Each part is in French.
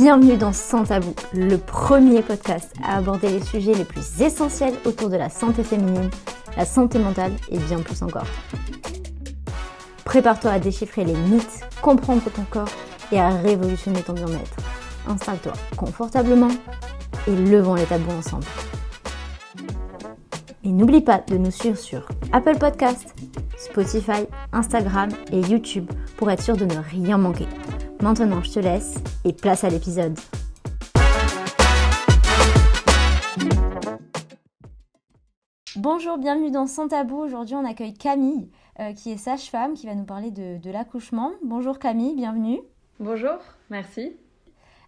Bienvenue dans Sans Tabou, le premier podcast à aborder les sujets les plus essentiels autour de la santé féminine, la santé mentale et bien plus encore. Prépare-toi à déchiffrer les mythes, comprendre ton corps et à révolutionner ton bien-être. Installe-toi confortablement et levons les tabous ensemble. Et n'oublie pas de nous suivre sur Apple Podcasts, Spotify, Instagram et YouTube pour être sûr de ne rien manquer. Maintenant, je te laisse et place à l'épisode. Bonjour, bienvenue dans Sans Tabou. Aujourd'hui, on accueille Camille, qui est sage-femme, qui va nous parler de l'accouchement. Bonjour Camille, bienvenue. Bonjour, merci.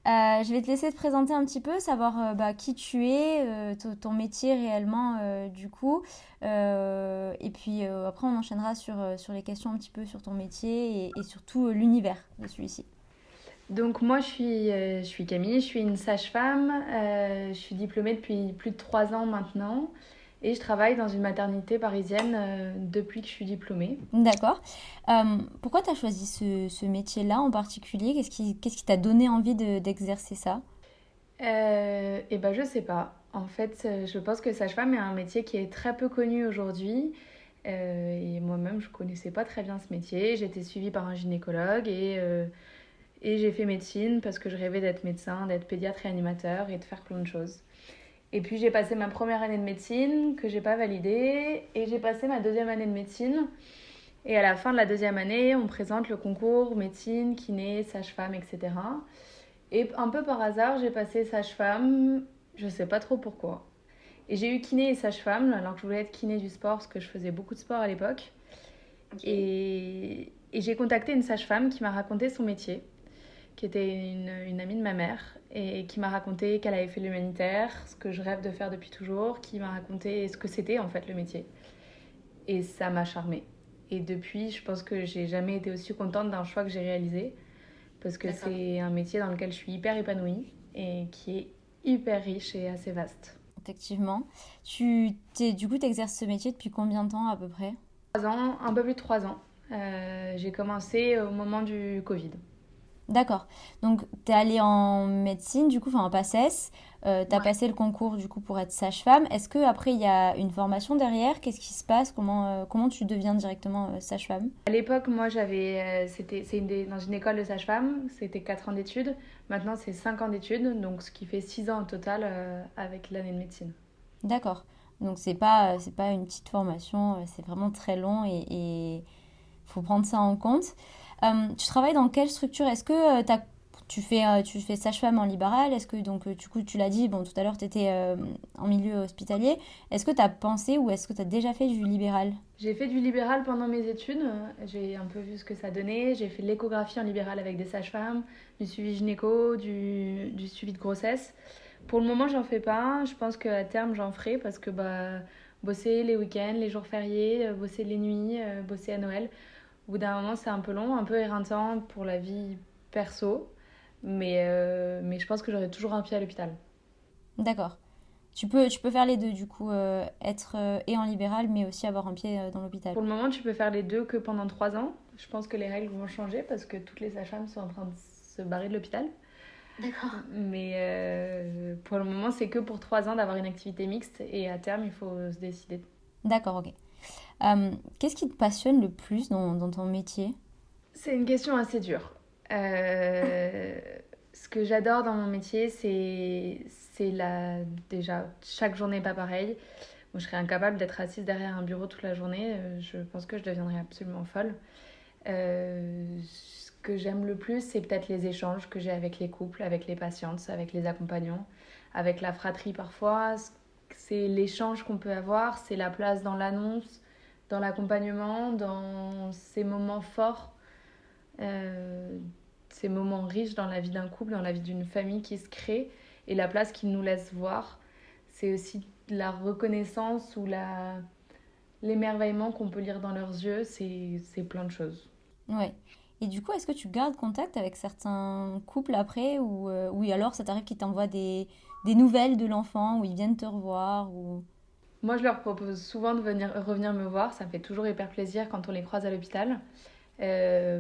Je vais te laisser te présenter un petit peu, savoir qui tu es, ton métier réellement du coup. Et puis après, on enchaînera sur les questions un petit peu sur ton métier et surtout l'univers de celui-ci. Donc moi je suis Camille, je suis une sage-femme, je suis diplômée depuis plus de 3 ans maintenant et je travaille dans une maternité parisienne depuis que je suis diplômée. D'accord. Pourquoi tu as choisi ce métier-là en particulier? Qu'est-ce qui t'a donné envie d'exercer ça? Je sais pas. En fait, je pense que sage-femme est un métier qui est très peu connu aujourd'hui. Et moi-même, je connaissais pas très bien ce métier. J'ai été suivie par un gynécologue et j'ai fait médecine parce que je rêvais d'être médecin, d'être pédiatre et animateur et de faire plein de choses. Et puis j'ai passé ma première année de médecine que j'ai pas validée et j'ai passé ma deuxième année de médecine. Et à la fin de la deuxième année, on présente le concours médecine, kiné, sage-femme, etc. Et un peu par hasard, j'ai passé sage-femme, je sais pas trop pourquoi. Et j'ai eu kiné et sage-femme alors que je voulais être kiné du sport parce que je faisais beaucoup de sport à l'époque. Okay. Et j'ai contacté une sage-femme qui m'a raconté son métier, qui était une amie de ma mère et qui m'a raconté qu'elle avait fait l'humanitaire, ce que je rêve de faire depuis toujours, qui m'a raconté ce que c'était en fait le métier. Et ça m'a charmée. Et depuis, je pense que j'ai jamais été aussi contente d'un choix que j'ai réalisé parce que D'accord. C'est un métier dans lequel je suis hyper épanouie et qui est hyper riche et assez vaste. Effectivement. Du coup, tu exerces ce métier depuis combien de temps à peu près? 3 ans, un peu plus de 3 ans. J'ai commencé au moment du Covid. D'accord. Donc, tu es allée en médecine, du coup, en PACES. Tu as passé le concours, du coup, pour être sage-femme. Est-ce qu'après, il y a une formation derrière? Qu'est-ce qui se passe? Comment tu deviens directement sage-femme? À l'époque, moi, dans une école de sage-femme. C'était 4 ans d'études. Maintenant, c'est 5 ans d'études. Donc, ce qui fait 6 ans au total avec l'année de médecine. D'accord. Donc, c'est pas une petite formation. C'est vraiment très long et faut prendre ça en compte. Tu travailles dans quelle structure? Est-ce que tu fais sage-femme en libéral? Est-ce que, donc, du coup, tu l'as dit, tout à l'heure, tu étais en milieu hospitalier. Est-ce que tu as pensé ou est-ce que tu as déjà fait du libéral? J'ai fait du libéral pendant mes études. J'ai un peu vu ce que ça donnait. J'ai fait de l'échographie en libéral avec des sages-femmes, du suivi gynéco, du suivi de grossesse. Pour le moment, j'en fais pas. Je pense qu'à terme, j'en ferai parce que bosser les week-ends, les jours fériés, bosser les nuits, bosser à Noël. Au bout d'un moment, c'est un peu long, un peu éreintant pour la vie perso, mais je pense que j'aurai toujours un pied à l'hôpital. D'accord. Tu peux faire les deux, du coup, être et en libéral, mais aussi avoir un pied dans l'hôpital. Pour le moment, tu peux faire les deux que pendant 3 ans. Je pense que les règles vont changer parce que toutes les sages-femmes sont en train de se barrer de l'hôpital. D'accord. Mais pour le moment, c'est que pour 3 ans d'avoir une activité mixte et à terme, il faut se décider. D'accord, ok. Qu'est-ce qui te passionne le plus dans ton métier? C'est une question assez dure. Ce que j'adore dans mon métier, déjà, chaque journée n'est pas pareille. Moi, je serais incapable d'être assise derrière un bureau toute la journée. Je pense que je deviendrais absolument folle. Ce que j'aime le plus, c'est peut-être les échanges que j'ai avec les couples, avec les patientes, avec les accompagnants, avec la fratrie parfois. C'est l'échange qu'on peut avoir, c'est la place dans l'annonce, dans l'accompagnement, dans ces moments forts, ces moments riches dans la vie d'un couple, dans la vie d'une famille qui se crée et la place qu'ils nous laissent voir. C'est aussi la reconnaissance ou l'émerveillement qu'on peut lire dans leurs yeux, c'est plein de choses. Ouais. Et du coup, est-ce que tu gardes contact avec certains couples après ou oui, alors ça t'arrive qu'ils t'envoient des nouvelles de l'enfant ou ils viennent te revoir ou... Moi, je leur propose souvent de revenir me voir. Ça me fait toujours hyper plaisir quand on les croise à l'hôpital.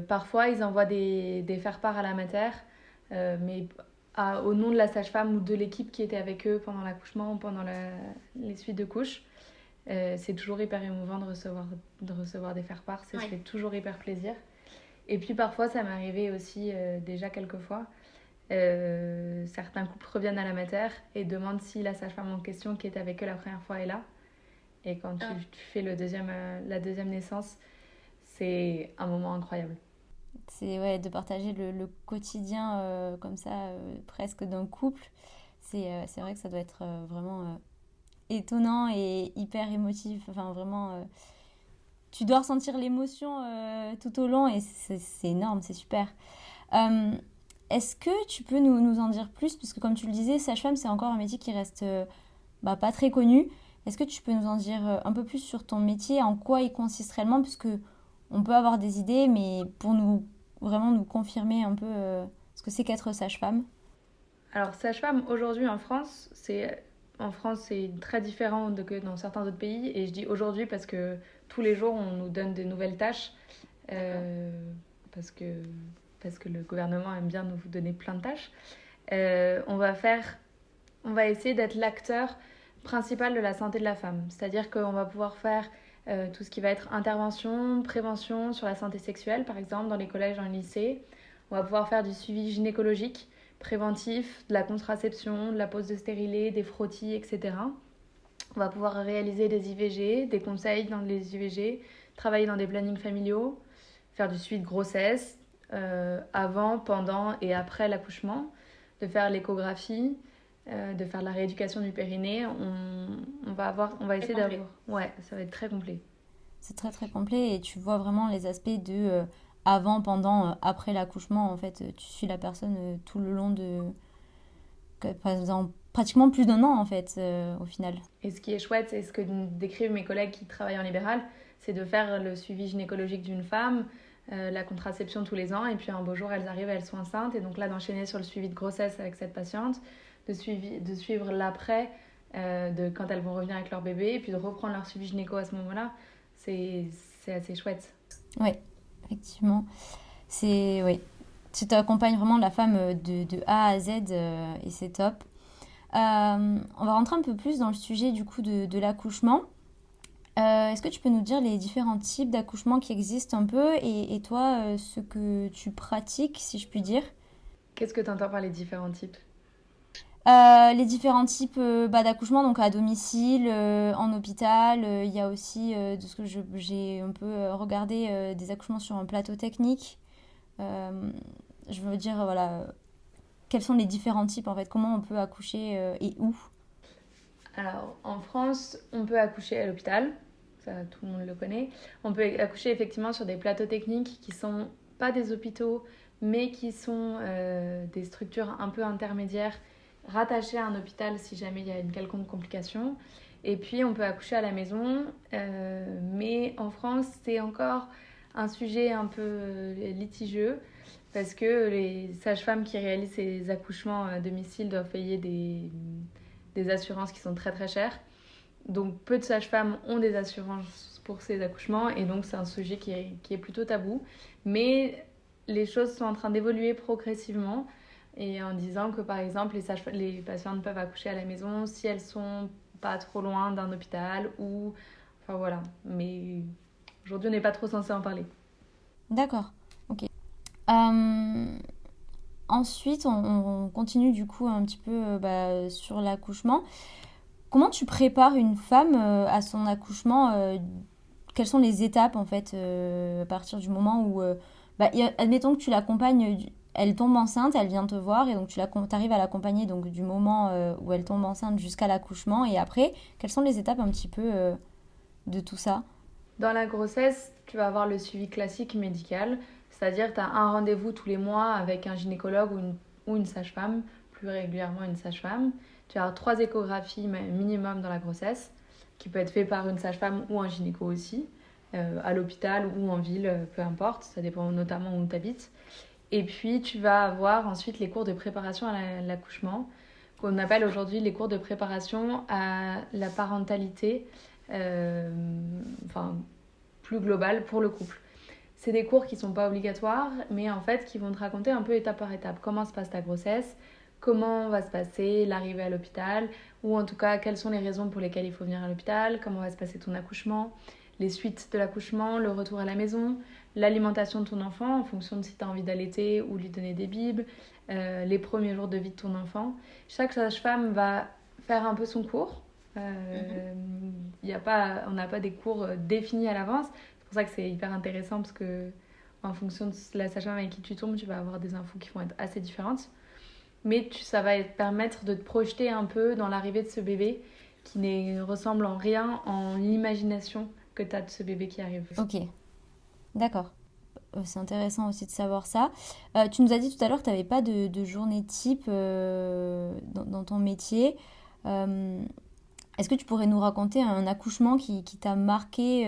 Parfois, ils envoient des faire-part à la mater, mais au nom de la sage-femme ou de l'équipe qui était avec eux pendant l'accouchement ou pendant les suites de couches. C'est toujours hyper émouvant de recevoir des faire-part, ça fait toujours hyper plaisir. Et puis parfois, ça m'est arrivé aussi déjà quelques fois. Certains couples reviennent à la mater et demandent si la sage-femme en question qui était avec eux la première fois est là. Et quand tu fais la deuxième naissance, c'est un moment incroyable. C'est de partager le quotidien comme ça, presque d'un couple. C'est vrai que ça doit être vraiment étonnant et hyper émotif. Enfin, vraiment, tu dois ressentir l'émotion tout au long et c'est énorme, c'est super. Euh, Est-ce que tu peux nous en dire plus? Parce que comme tu le disais, sage-femme, c'est encore un métier qui reste pas très connu. Est-ce que tu peux nous en dire un peu plus sur ton métier, en quoi il consiste réellement? Puisque on peut avoir des idées, mais pour vraiment nous confirmer un peu ce que c'est qu'être sage-femme. Alors, sage-femme, aujourd'hui en France, c'est très différent que dans certains autres pays. Et je dis aujourd'hui parce que tous les jours, on nous donne de nouvelles tâches. euh, parce que, parce que le gouvernement aime bien nous donner plein de tâches. On va essayer d'être l'acteur principal de la santé de la femme. C'est-à-dire qu'on va pouvoir faire tout ce qui va être intervention, prévention sur la santé sexuelle, par exemple, dans les collèges, dans les lycées. On va pouvoir faire du suivi gynécologique, préventif, de la contraception, de la pose de stérilet, des frottis, etc. On va pouvoir réaliser des IVG, des conseils dans les IVG, travailler dans des plannings familiaux, faire du suivi de grossesse, avant, pendant et après l'accouchement, de faire l'échographie, de faire de la rééducation du périnée. On va essayer d'avoir. Ouais, ça va être très complet. C'est très très complet et tu vois vraiment les aspects de avant, pendant, après l'accouchement. En fait, tu suis la personne tout le long par exemple, pratiquement plus d'un an en fait, au final. Et ce qui est chouette, c'est ce que décrivent mes collègues qui travaillent en libéral, c'est de faire le suivi gynécologique d'une femme, la contraception tous les ans, et puis un beau jour, elles arrivent, elles sont enceintes, et donc là, d'enchaîner sur le suivi de grossesse avec cette patiente, de suivre l'après, de quand elles vont revenir avec leur bébé, et puis de reprendre leur suivi gynéco à ce moment-là, c'est assez chouette. Oui, effectivement. Oui. Tu t'accompagnes vraiment la femme de A à Z et c'est top. On va rentrer un peu plus dans le sujet du coup de l'accouchement. Est-ce que tu peux nous dire les différents types d'accouchement qui existent un peu et toi, ce que tu pratiques, si je puis dire? Qu'est-ce que tu entends par les différents types? Les différents types d'accouchement, donc à domicile, en hôpital. Il y a aussi, de ce que j'ai un peu regardé, des accouchements sur un plateau technique. Euh, je veux dire, voilà, quels sont les différents types en fait? Comment on peut accoucher et où? Alors, en France, on peut accoucher à l'hôpital, ça tout le monde le connaît. On peut accoucher effectivement sur des plateaux techniques qui sont pas des hôpitaux, mais qui sont des structures un peu intermédiaires rattachées à un hôpital si jamais il y a une quelconque complication. Et puis, on peut accoucher à la maison, mais en France, c'est encore un sujet un peu litigieux parce que les sages-femmes qui réalisent ces accouchements à domicile doivent payer des assurances qui sont très très chères. Donc peu de sages-femmes ont des assurances pour ces accouchements et donc c'est un sujet qui est plutôt tabou. Mais les choses sont en train d'évoluer progressivement et en disant que par exemple les patientes peuvent accoucher à la maison si elles sont pas trop loin d'un hôpital ou... Enfin voilà, mais aujourd'hui on n'est pas trop censé en parler. D'accord, ok. Euh, Ensuite, on continue du coup un petit peu sur l'accouchement. Comment tu prépares une femme à son accouchement quelles sont les étapes en fait à partir du moment où, admettons que tu l'accompagnes, elle tombe enceinte, elle vient te voir et donc tu arrives à l'accompagner donc du moment où elle tombe enceinte jusqu'à l'accouchement et après, quelles sont les étapes un petit peu de tout ça? Dans la grossesse, tu vas avoir le suivi classique médical, c'est-à-dire que tu as un rendez-vous tous les mois avec un gynécologue ou une sage-femme, plus régulièrement une sage-femme. Tu vas avoir 3 échographies minimum dans la grossesse, qui peut être fait par une sage-femme ou un gynéco aussi, à l'hôpital ou en ville, peu importe, ça dépend notamment où tu habites. Et puis tu vas avoir ensuite les cours de préparation à l'accouchement, qu'on appelle aujourd'hui les cours de préparation à la parentalité, euh, enfin plus globale pour le couple. C'est des cours qui ne sont pas obligatoires, mais en fait qui vont te raconter un peu étape par étape comment se passe ta grossesse, comment va se passer l'arrivée à l'hôpital, ou en tout cas quelles sont les raisons pour lesquelles il faut venir à l'hôpital, comment va se passer ton accouchement, les suites de l'accouchement, le retour à la maison, l'alimentation de ton enfant en fonction de si tu as envie d'allaiter ou lui donner des bibes, les premiers jours de vie de ton enfant. Chaque sage-femme va faire un peu son cours. On n'a pas des cours définis à l'avance. C'est pour ça que c'est hyper intéressant parce que en fonction de la sage-femme avec qui tu tombes, tu vas avoir des infos qui vont être assez différentes. Mais ça va te permettre de te projeter un peu dans l'arrivée de ce bébé qui ne ressemble en rien en l'imagination que tu as de ce bébé qui arrive. Ok, d'accord. C'est intéressant aussi de savoir ça. Tu nous as dit tout à l'heure que tu n'avais pas de journée type dans ton métier. Est-ce que tu pourrais nous raconter un accouchement qui t'a marqué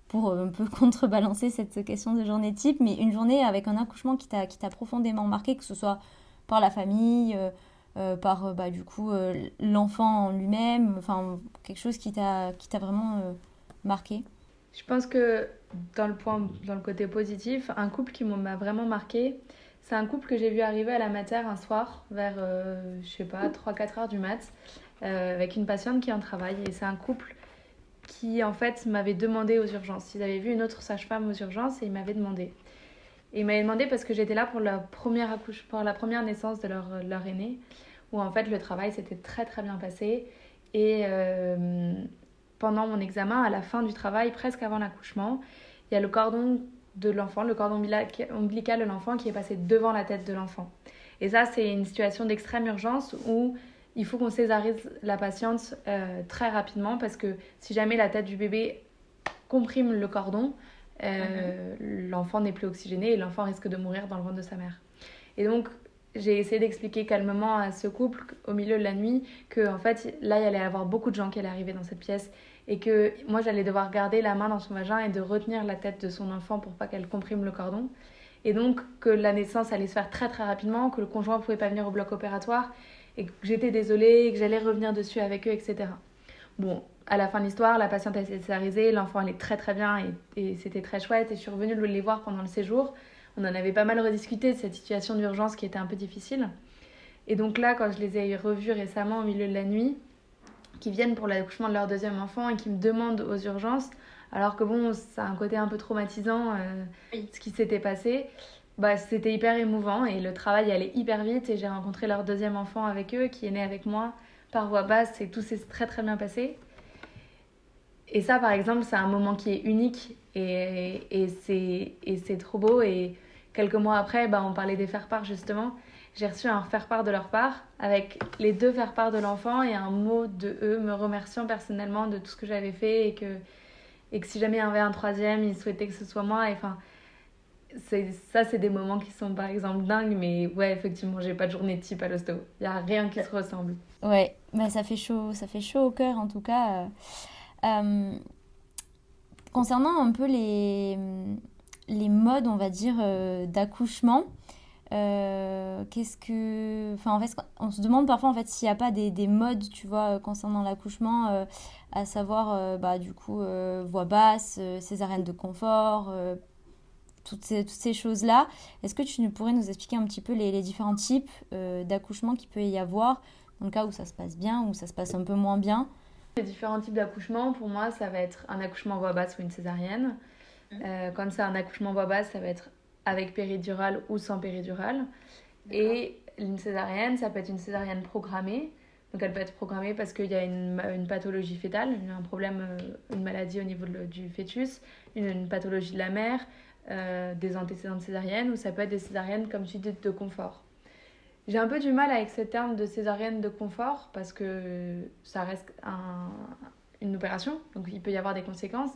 pour un peu contrebalancer cette question de journée type, mais une journée avec un accouchement qui t'a profondément marqué, que ce soit par la famille, par du coup l'enfant en lui-même, enfin quelque chose qui t'a vraiment marqué? Je pense que dans le côté positif, un couple qui m'a vraiment marqué, c'est un couple que j'ai vu arriver à la mater un soir vers, je sais pas, 3-4 heures du mat, avec une patiente qui en travaille. Et c'est un couple qui, en fait, m'avait demandé aux urgences. Ils avaient vu une autre sage-femme aux urgences et ils m'avaient demandé. Et ils m'avaient demandé parce que j'étais là pour la première naissance de leur aîné, où en fait le travail s'était très très bien passé. Et pendant mon examen, à la fin du travail, presque avant l'accouchement, il y a le cordon de l'enfant, le cordon ombilical de l'enfant qui est passé devant la tête de l'enfant. Et ça, c'est une situation d'extrême urgence où il faut qu'on césarise la patiente très rapidement parce que si jamais la tête du bébé comprime le cordon, l'enfant n'est plus oxygéné et l'enfant risque de mourir dans le ventre de sa mère. Et donc, j'ai essayé d'expliquer calmement à ce couple au milieu de la nuit que en fait là il y allait y avoir beaucoup de gens qui allaient arriver dans cette pièce et que moi j'allais devoir garder la main dans son vagin et de retenir la tête de son enfant pour pas qu'elle comprime le cordon, et donc que la naissance allait se faire très très rapidement, que le conjoint pouvait pas venir au bloc opératoire et que j'étais désolée et que j'allais revenir dessus avec eux, etc. Bon, à la fin de l'histoire, la patiente a été césarisée, l'enfant allait très très bien et c'était très chouette, et je suis revenue les voir pendant le séjour. On en avait pas mal rediscuté de cette situation d'urgence qui était un peu difficile. Et donc là, quand je les ai revus récemment au milieu de la nuit, qui viennent pour l'accouchement de leur deuxième enfant et qui me demandent aux urgences, alors que bon, ça a un côté un peu traumatisant, ce qui s'était passé, c'était hyper émouvant et le travail allait hyper vite et j'ai rencontré leur deuxième enfant avec eux qui est né avec moi par voie basse et tout s'est très très bien passé. Et ça, par exemple, c'est un moment qui est unique et c'est trop beau. Et quelques mois après, on parlait des faire-part justement. J'ai reçu un faire-part de leur part avec les deux faire-part de l'enfant et un mot de eux me remerciant personnellement de tout ce que j'avais fait et que si jamais il y en avait un troisième, ils souhaitaient que ce soit moi. Et, enfin, c'est des moments qui sont par exemple dingues, mais ouais, effectivement, j'ai pas de journée type à l'hosto. Il y a rien qui se ressemble. Ouais, ça fait chaud au cœur en tout cas. Concernant un peu les modes, on va dire, d'accouchement, qu'est-ce que... Enfin, en fait, on se demande parfois en fait, s'il n'y a pas des modes, tu vois, concernant l'accouchement, à savoir, du coup, voix basse, césarienne de confort, toutes ces choses-là. Est-ce que tu pourrais nous expliquer un petit peu les différents types d'accouchement qu'il peut y avoir, dans le cas où ça se passe bien, ou ça se passe un peu moins bien? Les différents types d'accouchement, pour moi, ça va être un accouchement voix basse ou une césarienne. Quand c'est un accouchement voix basse, ça va être avec péridurale ou sans péridurale. Et une césarienne, ça peut être une césarienne programmée. Donc elle peut être programmée parce qu'il y a une pathologie fœtale, un problème, une maladie au niveau du fœtus, une pathologie de la mère, des antécédents de césarienne, ou ça peut être des césariennes comme tu dis de confort. J'ai un peu du mal avec ce terme de césarienne de confort parce que ça reste une opération, donc il peut y avoir des conséquences.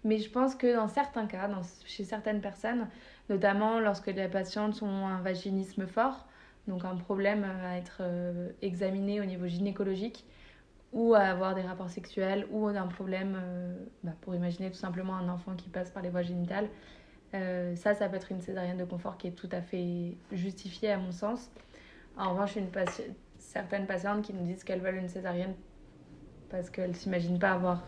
Mais je pense que dans certains cas, chez certaines personnes, notamment lorsque les patientes ont un vaginisme fort, donc un problème à être examiné au niveau gynécologique, ou à avoir des rapports sexuels, ou un problème, pour imaginer tout simplement un enfant qui passe par les voies génitales, ça peut être une césarienne de confort qui est tout à fait justifiée à mon sens. En revanche, certaines patientes qui nous disent qu'elles veulent une césarienne parce qu'elles ne s'imaginent pas avoir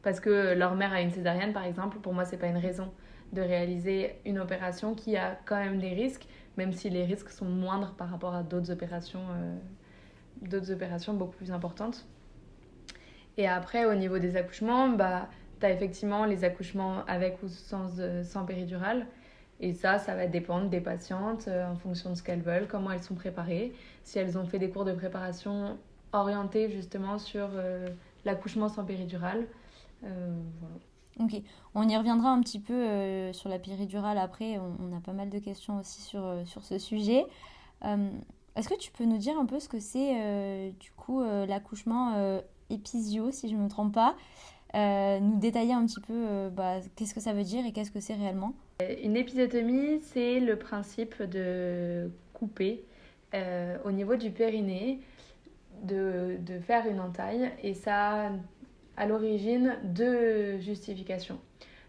parce que leur mère a une césarienne, par exemple, pour moi, ce n'est pas une raison de réaliser une opération qui a quand même des risques, même si les risques sont moindres par rapport à d'autres opérations beaucoup plus importantes. Et après, au niveau des accouchements, tu as effectivement les accouchements avec ou sans péridurale. Et ça va dépendre des patientes en fonction de ce qu'elles veulent, comment elles sont préparées. Si elles ont fait des cours de préparation orientés justement sur l'accouchement sans péridurale. Voilà. Ok, on y reviendra un petit peu sur la péridurale après. On a pas mal de questions aussi sur ce sujet. Est-ce que tu peux nous dire un peu ce que c'est du coup l'accouchement épisio, si je ne me trompe pas, nous détailler un petit peu qu'est-ce que ça veut dire et qu'est-ce que c'est réellement? Une épisiotomie, c'est le principe de couper au niveau du périnée, de faire une entaille. Et ça a à l'origine deux justifications.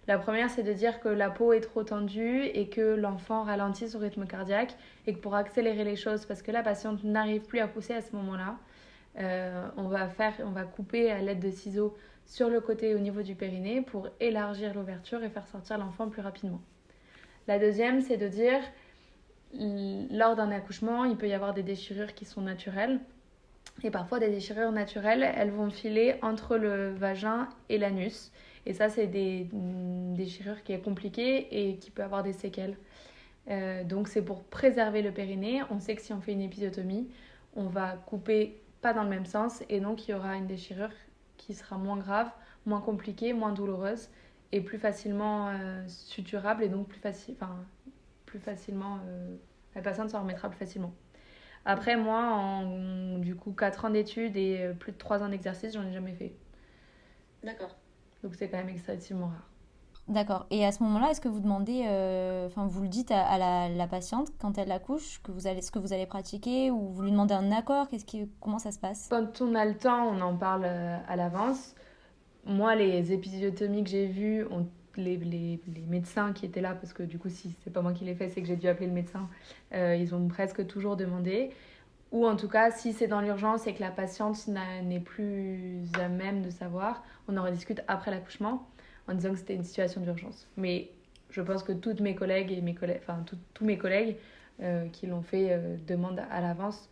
La première, c'est de dire que la peau est trop tendue et que l'enfant ralentit son rythme cardiaque et que pour accélérer les choses, parce que la patiente n'arrive plus à pousser à ce moment-là, on va couper à l'aide de ciseaux sur le côté au niveau du périnée pour élargir l'ouverture et faire sortir l'enfant plus rapidement. La deuxième, c'est de dire, lors d'un accouchement, il peut y avoir des déchirures qui sont naturelles. Et parfois, des déchirures naturelles, elles vont filer entre le vagin et l'anus. Et ça, c'est des déchirures qui est compliquée et qui peut avoir des séquelles. Donc, c'est pour préserver le périnée. On sait que si on fait une épisiotomie, on va couper pas dans le même sens. Et donc, il y aura une déchirure qui sera moins grave, moins compliquée, moins douloureuse et plus facilement suturable. Et donc, plus facilement, la patiente s'en remettra plus facilement. Après, moi, en du coup 4 ans d'études et plus de 3 ans d'exercice, j'en ai jamais fait. D'accord. Donc c'est quand même extrêmement rare. D'accord. Et à ce moment-là, est-ce que vous demandez, vous le dites à la patiente quand elle accouche, ce que vous allez pratiquer, ou vous lui demandez un accord, comment ça se passe? Quand on a le temps, on en parle à l'avance. Moi, les épisiotomies que j'ai vues, les médecins qui étaient là, parce que du coup, si c'est pas moi qui l'ai fait, c'est que j'ai dû appeler le médecin, ils ont presque toujours demandé. Ou en tout cas, si c'est dans l'urgence et que la patiente n'est plus à même de savoir, on en rediscute après l'accouchement en disant que c'était une situation d'urgence. Mais je pense que toutes mes collègues et tous mes collègues qui l'ont fait demandent à l'avance.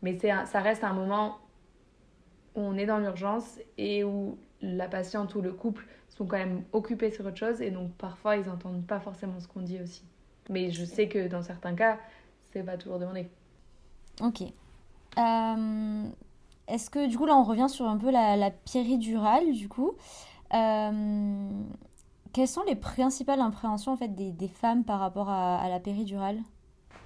Mais ça reste un moment où on est dans l'urgence et où la patiente ou le couple sont quand même occupés sur autre chose et donc parfois ils n'entendent pas forcément ce qu'on dit aussi. Mais je sais que dans certains cas, c'est pas toujours demandé. Ok. Est-ce que du coup là on revient sur un peu la péridurale du coup. Quelles sont les principales appréhensions en fait des femmes par rapport à la péridurale?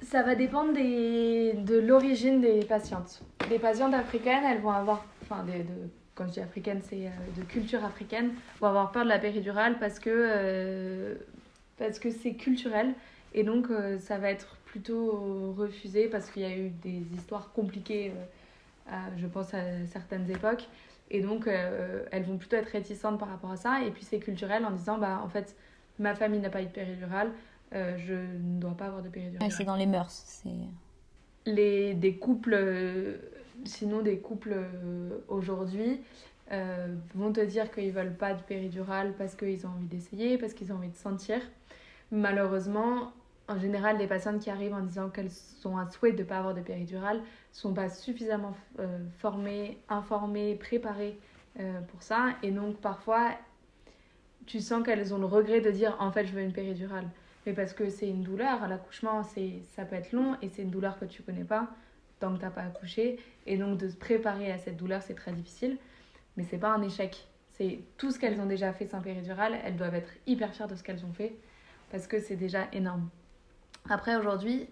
Ça va dépendre de l'origine des patientes. Les patientes africaines, elles vont avoir, quand je dis africaine, c'est de culture africaine, vont avoir peur de la péridurale parce que c'est culturel et donc ça va être plutôt refusé parce qu'il y a eu des histoires compliquées, je pense à certaines époques. Et donc, elles vont plutôt être réticentes par rapport à ça. Et puis, c'est culturel en disant, en fait, ma famille n'a pas eu de péridurale, je ne dois pas avoir de péridurale. Ouais, c'est dans les mœurs. Des couples aujourd'hui vont te dire qu'ils ne veulent pas de péridurale parce qu'ils ont envie d'essayer, parce qu'ils ont envie de sentir. Malheureusement, en général, les patientes qui arrivent en disant qu'elles ont un souhait de ne pas avoir de péridurale ne sont pas suffisamment formées, informées, préparées pour ça. Et donc, parfois, tu sens qu'elles ont le regret de dire « en fait, je veux une péridurale ». Mais parce que c'est une douleur, à l'accouchement, ça peut être long et c'est une douleur que tu ne connais pas tant que tu n'as pas accouché. Et donc, de se préparer à cette douleur, c'est très difficile. Mais ce n'est pas un échec. C'est tout ce qu'elles ont déjà fait sans péridurale. Elles doivent être hyper fières de ce qu'elles ont fait parce que c'est déjà énorme. Après, aujourd'hui,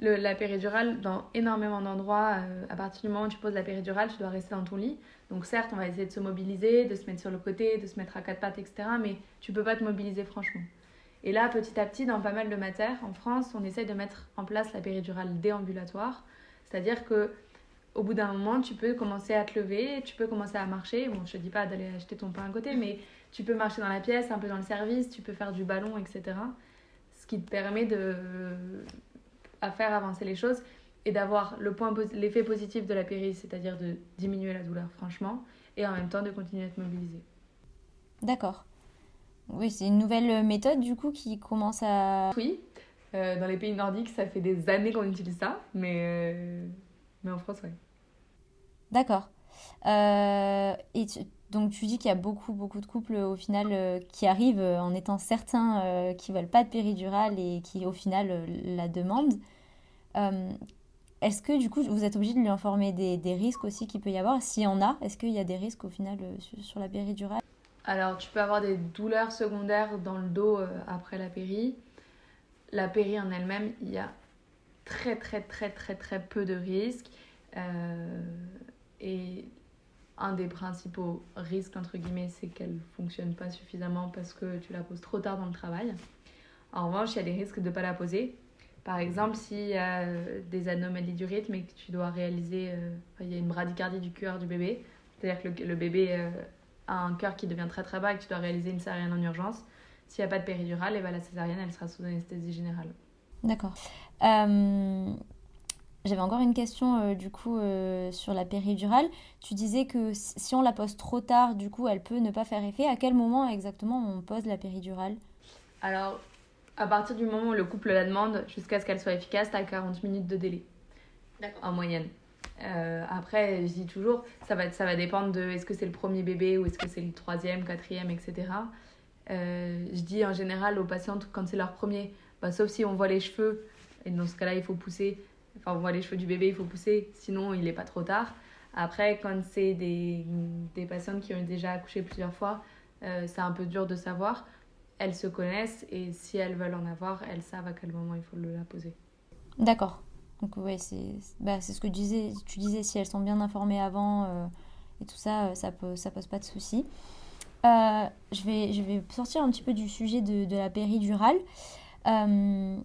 la péridurale, dans énormément d'endroits, à partir du moment où tu poses la péridurale, tu dois rester dans ton lit. Donc certes, on va essayer de se mobiliser, de se mettre sur le côté, de se mettre à quatre pattes, etc. Mais tu ne peux pas te mobiliser franchement. Et là, petit à petit, dans pas mal de matières, en France, on essaie de mettre en place la péridurale déambulatoire. C'est-à-dire que au bout d'un moment, tu peux commencer à te lever, tu peux commencer à marcher. Bon, je te dis pas d'aller acheter ton pain à côté, mais tu peux marcher dans la pièce, un peu dans le service, tu peux faire du ballon, etc. Ce qui te permet à faire avancer les choses et d'avoir l'effet positif de la péri, c'est-à-dire de diminuer la douleur franchement, et en même temps de continuer à te mobiliser. D'accord. Oui, c'est une nouvelle méthode du coup qui commence à... Oui, Dans les pays nordiques, ça fait des années qu'on utilise ça, mais en France, ouais. D'accord. Donc tu dis qu'il y a beaucoup, beaucoup de couples au final qui arrivent en étant certains qui veulent pas de péridurale et qui au final la demandent. Euh, Est-ce que du coup vous êtes obligé de lui informer des risques aussi qu'il peut y avoir? S'il y en a, est-ce qu'il y a des risques au final sur la péridurale? Alors, tu peux avoir des douleurs secondaires dans le dos après la péri. La péri en elle-même, il y a très, très, très, très, très peu de risques. Euh, et un des principaux risques, entre guillemets, c'est qu'elle ne fonctionne pas suffisamment parce que tu la poses trop tard dans le travail. En revanche, il y a des risques de ne pas la poser. Par exemple, s'il y a des anomalies du rythme et que tu dois réaliser, il y a une bradycardie du cœur du bébé, c'est-à-dire que le bébé a un cœur qui devient très très bas et que tu dois réaliser une césarienne en urgence. S'il n'y a pas de péridurale, et ben la césarienne, elle sera sous anesthésie générale. D'accord. Euh, J'avais encore une question du coup sur la péridurale. Tu disais que si on la pose trop tard, du coup, elle peut ne pas faire effet. À quel moment exactement on pose la péridurale? Alors, à partir du moment où le couple la demande, jusqu'à ce qu'elle soit efficace, tu as 40 minutes de délai. D'accord. En moyenne. Après, je dis toujours, ça va dépendre de est-ce que c'est le premier bébé ou est-ce que c'est le troisième, quatrième, etc. Je dis en général aux patientes quand c'est leur premier, bah, sauf si on voit les cheveux, et dans ce cas-là, il faut pousser. Enfin, on voit les cheveux du bébé, il faut pousser, sinon il n'est pas trop tard. Après, quand c'est des patientes qui ont déjà accouché plusieurs fois, c'est un peu dur de savoir. Elles se connaissent et si elles veulent en avoir, elles savent à quel moment il faut la poser. D'accord. Donc ouais, c'est ce que tu disais, si elles sont bien informées avant et tout ça, ça pose pas de soucis. Je vais sortir un petit peu du sujet de la péridurale euh,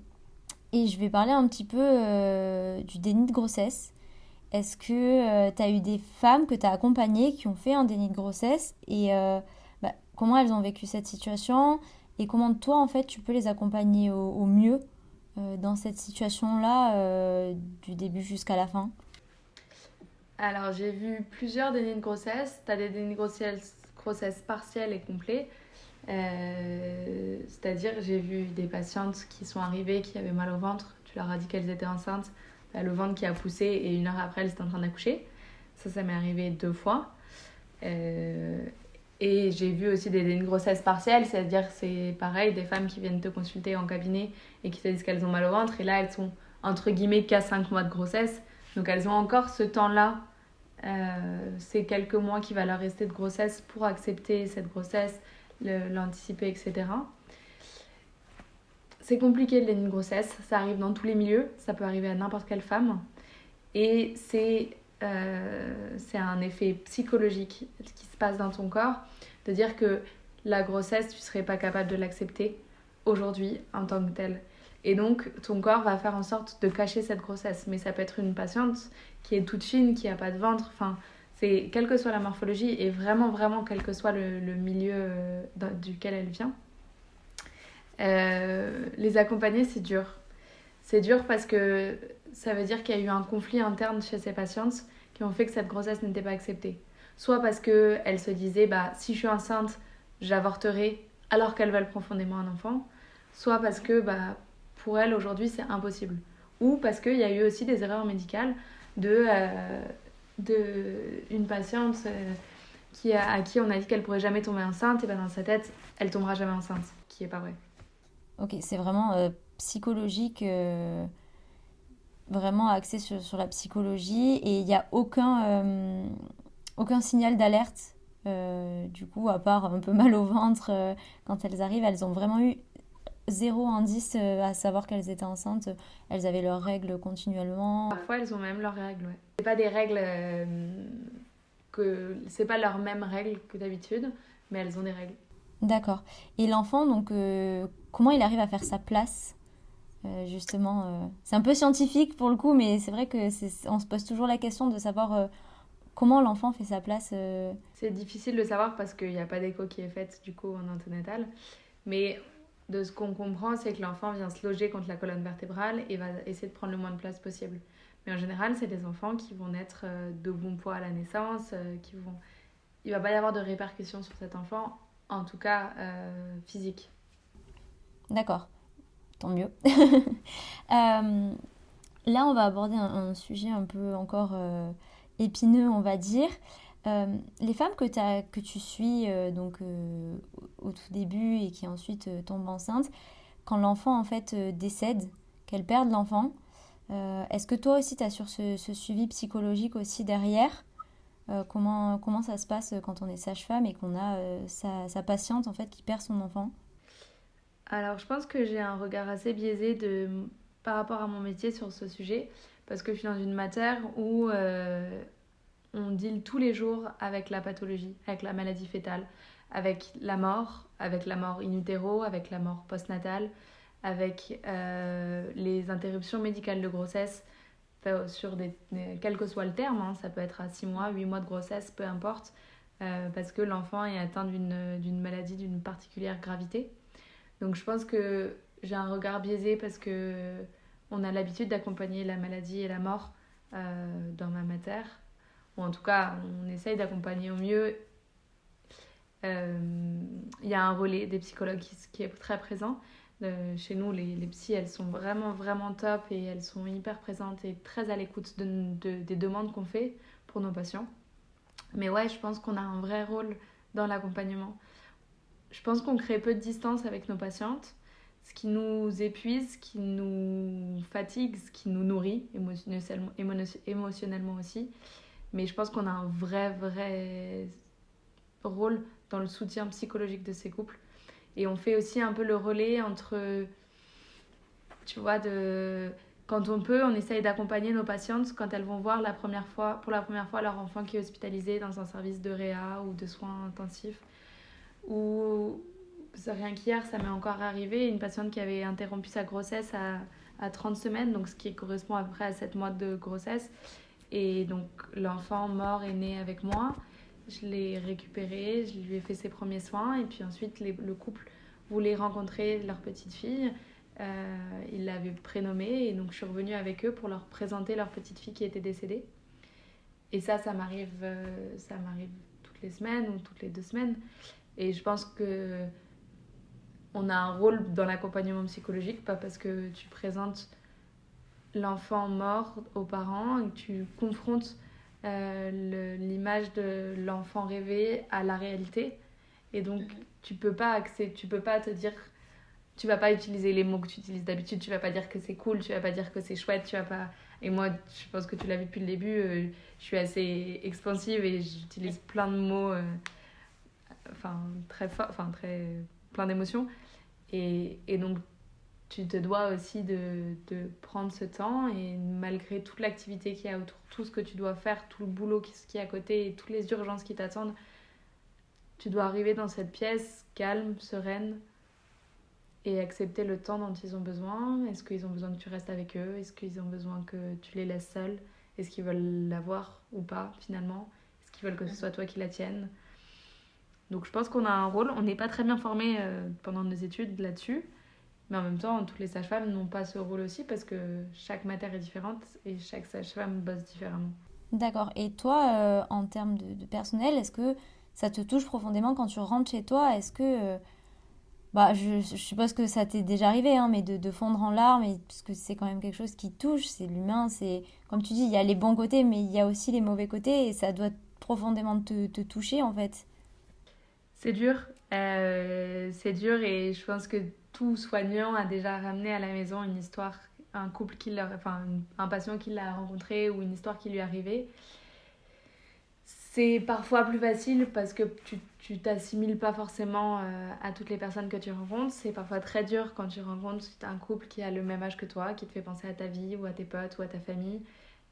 et je vais parler un petit peu du déni de grossesse. Est-ce que tu as eu des femmes que tu as accompagnées qui ont fait un déni de grossesse et comment elles ont vécu cette situation et comment toi en fait tu peux les accompagner au mieux dans cette situation-là du début jusqu'à la fin? Alors, j'ai vu plusieurs dénis de grossesse. Tu as des dénis de grossesse partiels et complets. C'est-à-dire, j'ai vu des patientes qui sont arrivées, qui avaient mal au ventre. Tu leur as dit qu'elles étaient enceintes. Le ventre qui a poussé et une heure après, elles étaient en train d'accoucher. Ça m'est arrivé 2 fois. Euh, et j'ai vu aussi des dénis de grossesse partielle, c'est-à-dire c'est pareil, des femmes qui viennent te consulter en cabinet et qui te disent qu'elles ont mal au ventre. Et là, elles sont entre guillemets qu'à 5 mois de grossesse. Donc elles ont encore ce temps-là, ces quelques mois qui va leur rester de grossesse pour accepter cette grossesse, l'anticiper, etc. C'est compliqué le déni de grossesse, ça arrive dans tous les milieux, ça peut arriver à n'importe quelle femme. Et c'est un effet psychologique qui se passe dans ton corps, de dire que la grossesse, tu ne serais pas capable de l'accepter aujourd'hui en tant que telle. Et donc, ton corps va faire en sorte de cacher cette grossesse. Mais ça peut être une patiente qui est toute fine, qui n'a pas de ventre. Enfin, c'est quelle que soit la morphologie et vraiment, vraiment, quel que soit le milieu duquel elle vient. Les accompagner, c'est dur. C'est dur parce que ça veut dire qu'il y a eu un conflit interne chez ces patientes qui ont fait que cette grossesse n'était pas acceptée. Soit parce qu'elles se disaient, bah, si je suis enceinte, j'avorterai alors qu'elles veulent profondément un enfant. Soit parce que bah, pour elles, aujourd'hui, c'est impossible. Ou parce qu'il y a eu aussi des erreurs médicales de une patiente à qui on a dit qu'elle pourrait jamais tomber enceinte, et ben dans sa tête, elle tombera jamais enceinte, ce qui est pas vrai. Ok, c'est vraiment psychologique, vraiment axé sur la psychologie et il n'y a aucun signal d'alerte. Du coup, à part un peu mal au ventre quand elles arrivent, elles ont vraiment eu zéro indice à savoir qu'elles étaient enceintes. Elles avaient leurs règles continuellement. Parfois, elles ont même leurs règles, ouais. C'est pas des règles c'est pas leurs mêmes règles que d'habitude, mais elles ont des règles. D'accord. Et l'enfant, donc, comment il arrive à faire sa place justement, c'est un peu scientifique pour le coup, mais c'est vrai que on se pose toujours la question de savoir comment l'enfant fait sa place. C'est difficile de savoir parce qu'il n'y a pas d'écho qui est faite du coup en anténatal, mais de ce qu'on comprend, c'est que l'enfant vient se loger contre la colonne vertébrale et va essayer de prendre le moins de place possible. Mais en général, c'est des enfants qui vont naître de bon poids à la naissance, il va pas y avoir de répercussions sur cet enfant, en tout cas physique. D'accord. tant mieux. Là, on va aborder un sujet un peu encore épineux, on va dire. Les femmes que tu suis au tout début et qui ensuite tombent enceintes, quand l'enfant en fait décède, qu'elles perdent l'enfant, est-ce que toi aussi tu as sur ce suivi psychologique aussi derrière? Comment ça se passe quand on est sage-femme et qu'on a sa patiente en fait qui perd son enfant? Alors, je pense que j'ai un regard assez biaisé par rapport à mon métier sur ce sujet, parce que je suis dans une matière où on deal tous les jours avec la pathologie, avec la maladie fétale, avec la mort in utero, avec la mort postnatale, avec les interruptions médicales de grossesse, quel que soit le terme, hein, ça peut être à 6 mois, 8 mois de grossesse, peu importe, parce que l'enfant est atteint d'une maladie d'une particulière gravité. Donc je pense que j'ai un regard biaisé parce que on a l'habitude d'accompagner la maladie et la mort dans ma matière. Ou en tout cas, on essaye d'accompagner au mieux. Il y a un relais des psychologues qui est très présent. Chez nous, les psys, elles sont vraiment, vraiment top et elles sont hyper présentes et très à l'écoute des demandes qu'on fait pour nos patients. Mais ouais, je pense qu'on a un vrai rôle dans l'accompagnement. Je pense qu'on crée peu de distance avec nos patientes, ce qui nous épuise, ce qui nous fatigue, ce qui nous nourrit émotionnellement aussi. Mais je pense qu'on a un vrai rôle dans le soutien psychologique de ces couples. Et on fait aussi un peu le relais entre, tu vois, quand on peut, on essaye d'accompagner nos patientes quand elles vont voir pour la première fois leur enfant qui est hospitalisé dans un service de réa ou de soins intensifs. Ou rien qu'hier, ça m'est encore arrivé, une patiente qui avait interrompu sa grossesse à 30 semaines, donc ce qui correspond à peu près à 7 mois de grossesse. Et donc l'enfant mort est né avec moi. Je l'ai récupéré, je lui ai fait ses premiers soins. Et puis ensuite, le couple voulait rencontrer leur petite fille. Ils l'avaient prénommée. Et donc je suis revenue avec eux pour leur présenter leur petite fille qui était décédée. Et ça m'arrive toutes les semaines ou toutes les 2 semaines. Et je pense que on a un rôle dans l'accompagnement psychologique, pas parce que tu présentes l'enfant mort aux parents et que tu confrontes l'image de l'enfant rêvé à la réalité. Et donc, tu peux pas te dire, tu vas pas utiliser les mots que tu utilises d'habitude, tu vas pas dire que c'est cool, tu vas pas dire que c'est chouette, tu vas pas. Et moi, je pense que tu l'as vu depuis le début, je suis assez expansive et j'utilise plein de mots, enfin très fort, enfin très plein d'émotions. Et donc, tu te dois aussi de prendre ce temps et malgré toute l'activité qu'il y a autour, tout ce que tu dois faire, tout le boulot qui est à côté et toutes les urgences qui t'attendent, tu dois arriver dans cette pièce calme, sereine et accepter le temps dont ils ont besoin. Est-ce qu'ils ont besoin que tu restes avec eux? Est-ce qu'ils ont besoin que tu les laisses seuls? Est-ce qu'ils veulent l'avoir ou pas finalement? Est-ce qu'ils veulent que ce soit toi qui la tienne? Donc je pense qu'on a un rôle. On n'est pas très bien formé pendant nos études là-dessus. Mais en même temps, toutes les sages-femmes n'ont pas ce rôle aussi parce que chaque matière est différente et chaque sage-femme bosse différemment. D'accord. Et toi, en termes de personnel, est-ce que ça te touche profondément quand tu rentres chez toi? Est-ce que, bah, je suppose que ça t'est déjà arrivé, hein, mais de fondre en larmes, parce que c'est quand même quelque chose qui touche, c'est l'humain, c'est, comme tu dis, il y a les bons côtés, mais il y a aussi les mauvais côtés, et ça doit profondément te toucher, en fait. C'est dur et je pense que tout soignant a déjà ramené à la maison une histoire, un couple un patient qui l'a rencontré ou une histoire qui lui est arrivée. C'est parfois plus facile parce que tu t'assimiles pas forcément à toutes les personnes que tu rencontres. C'est parfois très dur quand tu rencontres un couple qui a le même âge que toi, qui te fait penser à ta vie ou à tes potes ou à ta famille.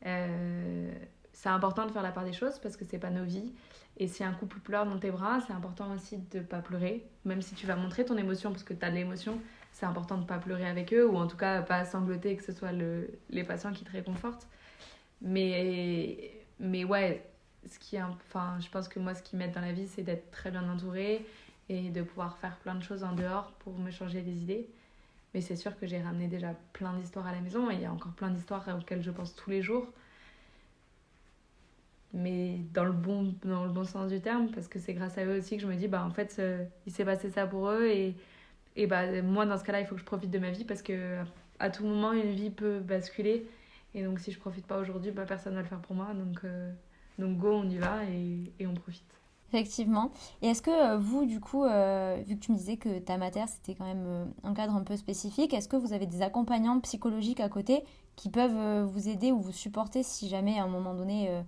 Euh, c'est important de faire la part des choses parce que c'est pas nos vies. Et si un couple pleure dans tes bras, c'est important aussi de pas pleurer. Même si tu vas montrer ton émotion parce que tu as de l'émotion, c'est important de pas pleurer avec eux ou en tout cas pas sangloter et que ce soit les patients qui te réconfortent. Mais ouais, je pense que moi, ce qui m'aide dans la vie, c'est d'être très bien entourée et de pouvoir faire plein de choses en dehors pour me changer les idées. Mais c'est sûr que j'ai ramené déjà plein d'histoires à la maison et il y a encore plein d'histoires auxquelles je pense tous les jours. Mais dans le bon sens du terme, parce que c'est grâce à eux aussi que je me dis, bah en fait, il s'est passé ça pour eux et Et bah, moi, dans ce cas-là, il faut que je profite de ma vie parce que à tout moment, une vie peut basculer. Et donc, si je profite pas aujourd'hui, bah, personne va le faire pour moi. Donc go, on y va et on profite. Effectivement. Et est-ce que vous, du coup, vu que tu me disais que ta mater, c'était quand même un cadre un peu spécifique, est-ce que vous avez des accompagnants psychologiques à côté qui peuvent vous aider ou vous supporter si jamais à un moment donné,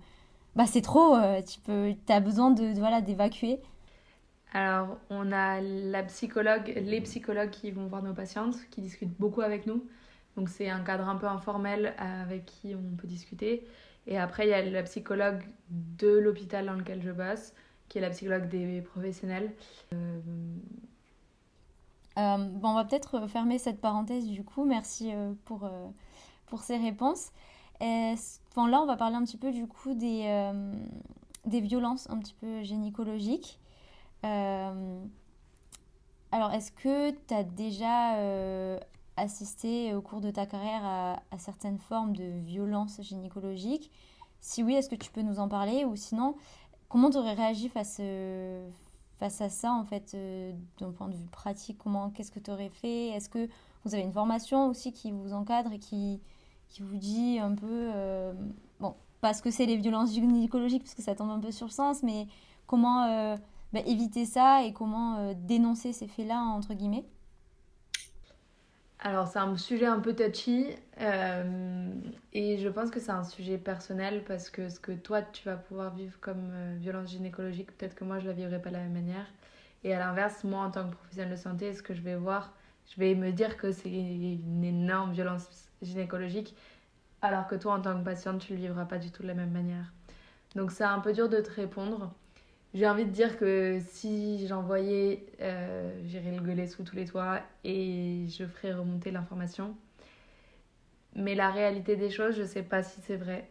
bah c'est trop, t'as besoin voilà, d'évacuer? Alors, on a les psychologues qui vont voir nos patientes, qui discutent beaucoup avec nous. Donc, c'est un cadre un peu informel avec qui on peut discuter. Et après, il y a la psychologue de l'hôpital dans lequel je bosse, qui est la psychologue des professionnels. Bon, on va peut-être fermer cette parenthèse du coup. Merci pour ces réponses. Bon, là, on va parler un petit peu du coup des violences un petit peu gynécologiques. Euh, alors, est-ce que tu as déjà assisté au cours de ta carrière à certaines formes de violences gynécologiques? Si oui, est-ce que tu peux nous en parler? Ou sinon, comment tu aurais réagi face à ça, en fait, d'un point de vue pratique? Qu'est-ce que tu aurais fait? Est-ce que vous avez une formation aussi qui vous encadre et qui vous dit un peu, bon, pas ce que c'est les violences gynécologiques, parce que ça tombe un peu sur le sens, mais comment bah, éviter ça et comment dénoncer ces faits-là, entre guillemets? Alors, c'est un sujet un peu touchy et je pense que c'est un sujet personnel parce que ce que toi tu vas pouvoir vivre comme violence gynécologique, peut-être que moi je la vivrai pas de la même manière. Et à l'inverse, moi en tant que professionnelle de santé, ce que je vais voir, je vais me dire que c'est une énorme violence gynécologique alors que toi en tant que patiente, tu le vivras pas du tout de la même manière. Donc, c'est un peu dur de te répondre. J'ai envie de dire que si j'en voyais, j'irais le gueuler sous tous les toits et je ferais remonter l'information. Mais la réalité des choses, je sais pas si c'est vrai.